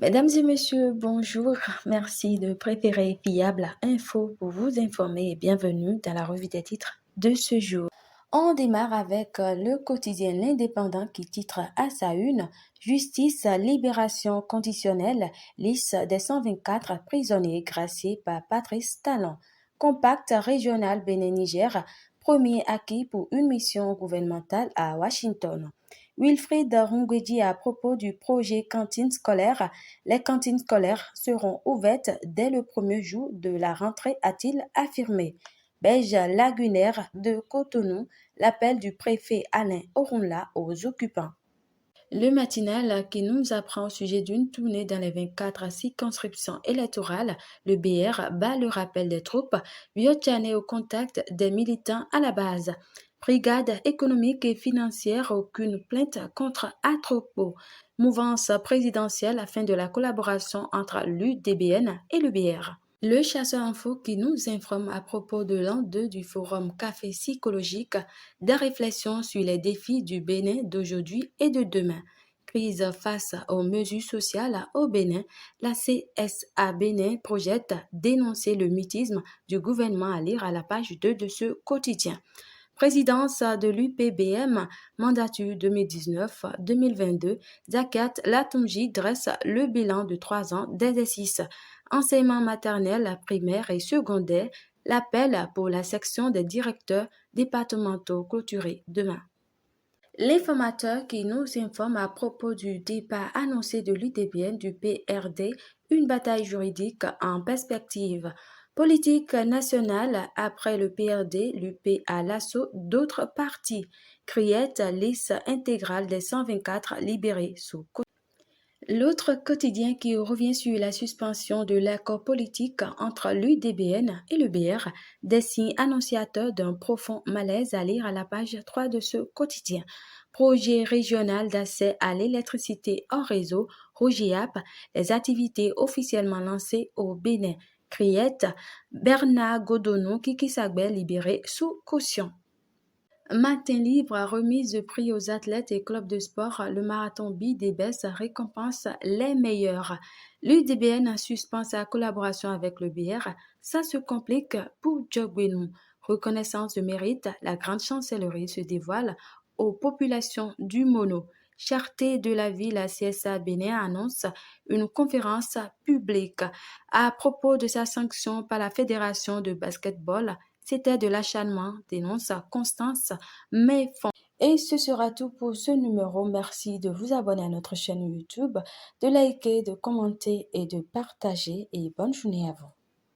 Mesdames et messieurs, bonjour. Merci de préférer Fiable Info pour vous informer et bienvenue dans la revue des titres de ce jour. On démarre avec le quotidien L'Indépendant qui titre à sa une Justice, libération conditionnelle, liste des 124 prisonniers graciés par Patrice Talon. Compact régional Bénin-Niger, premier acquis pour une mission gouvernementale à Washington. Wilfried Rungweji à propos du projet cantine scolaire. Les cantines scolaires seront ouvertes dès le premier jour de la rentrée, a-t-il affirmé. Belge lagunaire de Cotonou, l'appel du préfet Alain Orunla aux occupants. Le matinal qui nous apprend au sujet d'une tournée dans les 24 circonscriptions électorales, le BR bat le rappel des troupes, Biotchané au contact des militants à la base. Brigade économique et financière, aucune plainte contre Atropo. Mouvance présidentielle afin de la collaboration entre l'UDBN et le BR. Le chasseur info qui nous informe à propos de l'an 2 du forum Café psychologique, des réflexions sur les défis du Bénin d'aujourd'hui et de demain. Crise face aux mesures sociales au Bénin, la CSA Bénin projette dénoncer le mutisme du gouvernement à lire à la page 2 de ce quotidien. Présidence de l'UPBM, mandature 2019-2022, Zakat Latomji dresse le bilan de 3 ans d'exercice. Enseignement maternel, primaire et secondaire, l'appel pour la section des directeurs départementaux clôturé demain. L'informateur qui nous informe à propos du départ annoncé de l'UDBN du PRD, une bataille juridique en perspective. Politique nationale après le PRD, l'UP à l'assaut d'autres partis. Criette liste intégrale des 124 libérés sous. L'autre quotidien qui revient sur la suspension de l'accord politique entre l'UDBN et le BR, des signes annonciateurs d'un profond malaise à lire à la page 3 de ce quotidien. Projet régional d'accès à l'électricité hors réseau, ROGIAP, les activités officiellement lancées au Bénin. Criette, Bernard Godonou, Kiki Sagbel libéré sous caution. Matin libre, remise de prix aux athlètes et clubs de sport, le marathon Bidebès récompense les meilleurs. L'UDBN suspend sa collaboration avec le BR, ça se complique pour Djogbenou. Reconnaissance de mérite, la grande chancellerie se dévoile aux populations du Mono. Cherté de la ville, la CSA Bénin annonce une conférence publique à propos de sa sanction par la Fédération de basketball. C'était de l'acharnement, dénonce Constance Mayfond. Et ce sera tout pour ce numéro. Merci de vous abonner à notre chaîne YouTube, de liker, de commenter et de partager. Et bonne journée à vous.